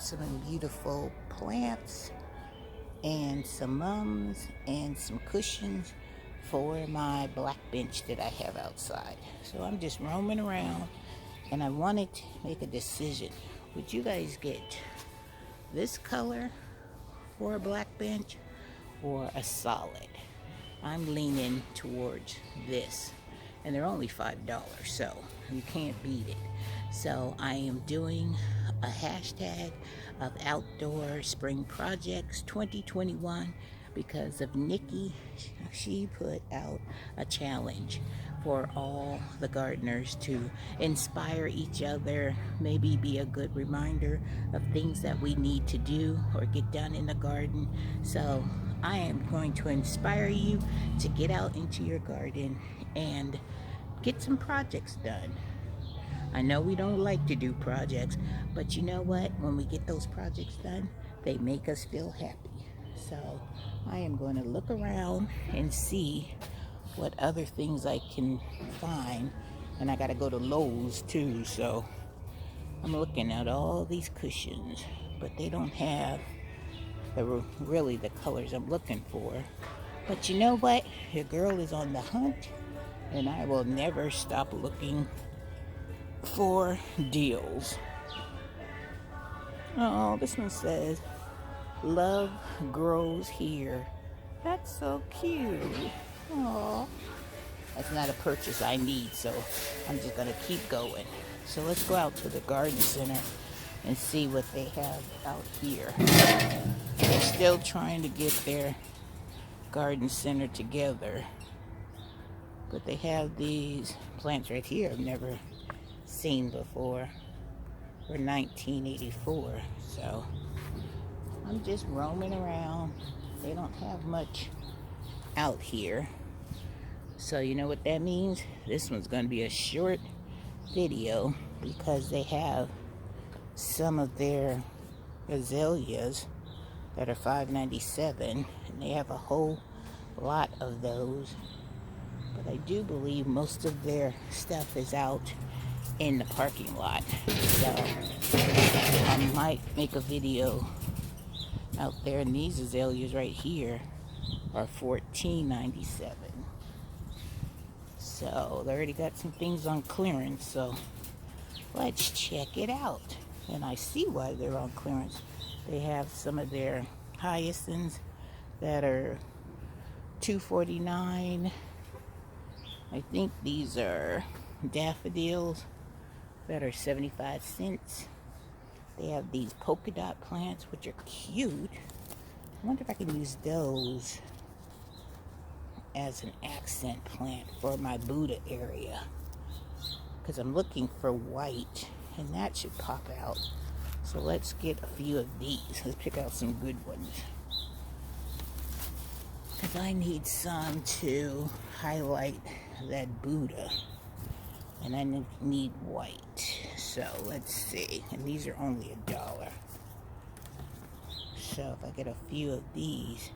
some beautiful plants and some mums and some cushions for my black bench that I have outside. So I'm just roaming around and I wanted to make a decision. Would you guys get this color for a black bench or a solid? I'm leaning towards this, and they're only $5, so you can't beat it. So I am doing a hashtag of outdoor spring projects 2021 because of Nikki. She put out a challenge for all the gardeners to inspire each other, maybe be a good reminder of things that we need to do or get done in the garden. So I am going to inspire you to get out into your garden and get some projects done. I know we don't like to do projects, but you know what? When we get those projects done, they make us feel happy. So I am going to look around and see what other things I can find. And I got to go to Lowe's too, so I'm looking at all these cushions, but they don't have really the colors I'm looking for. But you know what? Your girl is on the hunt, and I will never stop looking for deals. Oh, this one says, "Love grows here." That's so cute. Oh, that's not a purchase I need, so I'm just gonna keep going. So let's go out to the garden center and see what they have out here. They're still trying to get their garden center together, but they have these plants right here I've never seen before for 1984. So I'm just roaming around. They don't have much out here, so you know what that means? This one's going to be a short video because they have some of their azaleas that are $5.97, and they have a whole lot of those. But I do believe most of their stuff is out in the parking lot, so I might make a video out there. And these azaleas right here are $14.97. So they already got some things on clearance, so let's check it out. And I see why they're on clearance. They have some of their hyacinths that are $2.49. I think these are daffodils that are 75 cents. They have these polka dot plants, which are cute. I wonder if I can use those as an accent plant for my Buddha area, because I'm looking for white, and that should pop out. So let's get a few of these. Let's pick out some good ones, because I need some to highlight that Buddha, and I need white. So let's see. And these are only $1. So if I get a few of these,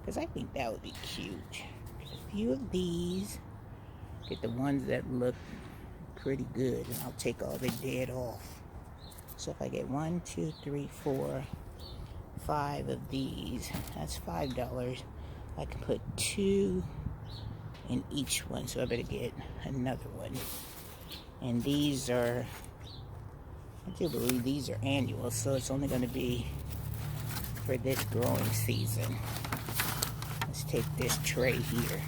because I think that would be cute. Get a few of these. Get the ones that look pretty good, and I'll take all the dead off. So if I get 1, 2, 3, 4, 5 of these, that's $5. I can put 2 in each one, so I better get another one. And these are, I do believe these are annual, so it's only going to be for this growing season. Let's take this tray here,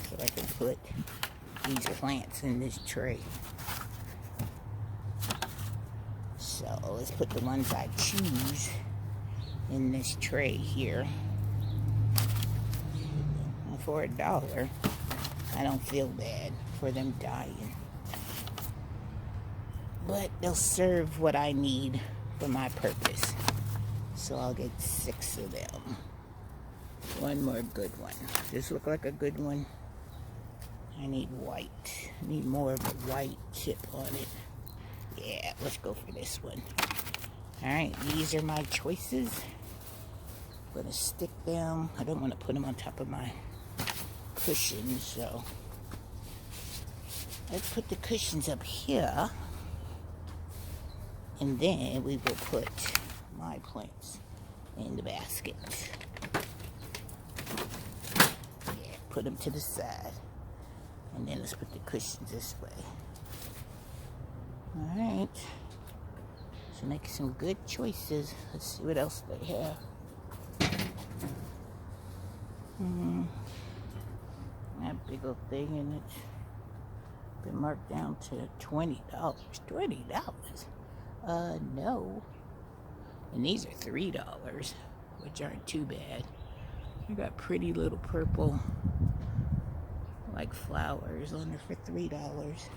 so I can put these plants in this tray. So let's put the ones I choose in this tray here. And for $1, I don't feel bad for them dying, but they'll serve what I need for my purpose. So I'll get 6 of them. One more good one. Does this look like a good one? I need white. I need more of a white tip on it. Yeah, let's go for this one. Alright, these are my choices. I'm going to stick them. I don't want to put them on top of my cushions, so let's put the cushions up here. And then we will put my plants in the basket. Yeah, put them to the side. And then let's put the cushions this way. Alright. So make some good choices. Let's see what else they have. That big old thing, and it's been marked down to $20. $20? No. And these are $3, which aren't too bad. You got pretty little purple, like flowers on there for $3.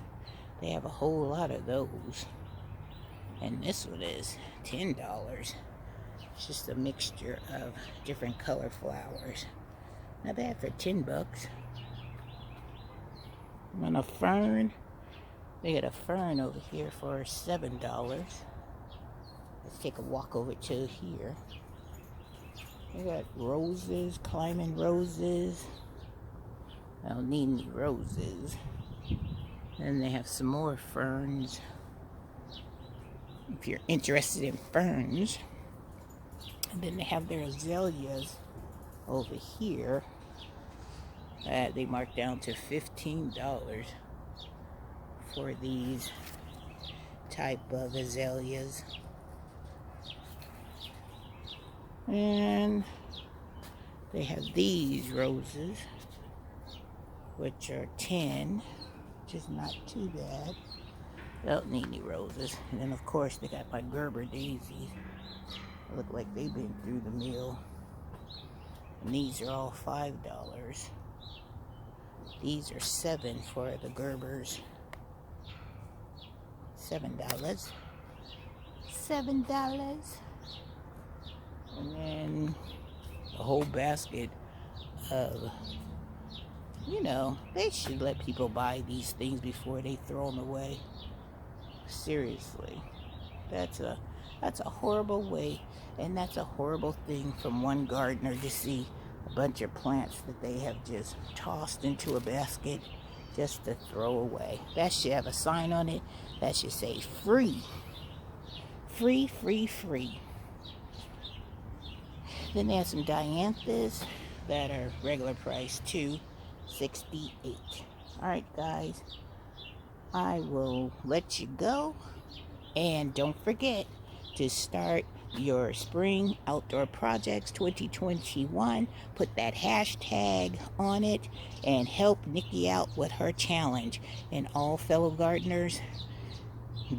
They have a whole lot of those. And this one is $10. It's just a mixture of different color flowers. Not bad for $10. And a fern. They got a fern over here for $7. Let's take a walk over to here. They got roses, climbing roses. I don't need any roses. Then they have some more ferns. If you're interested in ferns. And then they have their azaleas over here. They marked down to $15 for these type of azaleas. And they have these roses, which are 10, which is not too bad. I don't need any roses. And then of course they got my Gerber daisies. They look like they've been through the mill. And these are all $5. These are $7 for the Gerbers. $7. $7. And then a whole basket of, you know, they should let people buy these things before they throw them away. Seriously. That's a horrible way, and that's a horrible thing from one gardener to see a bunch of plants that they have just tossed into a basket just to throw away. That should have a sign on it that should say free. Free, free, free. Then they have some dianthus that are regular price too, $68. Alright guys, I will let you go, and don't forget to start your spring outdoor projects 2021. Put that hashtag on it and help Nikki out with her challenge. And all fellow gardeners,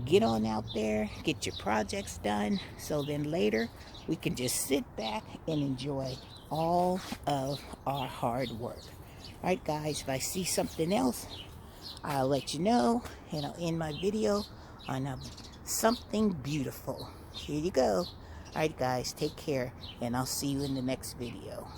get on out there, get your projects done, so then later we can just sit back and enjoy all of our hard work. Alright guys, if I see something else, I'll let you know, and I'll end my video on something beautiful. Here you go. Alright guys, take care, and I'll see you in the next video.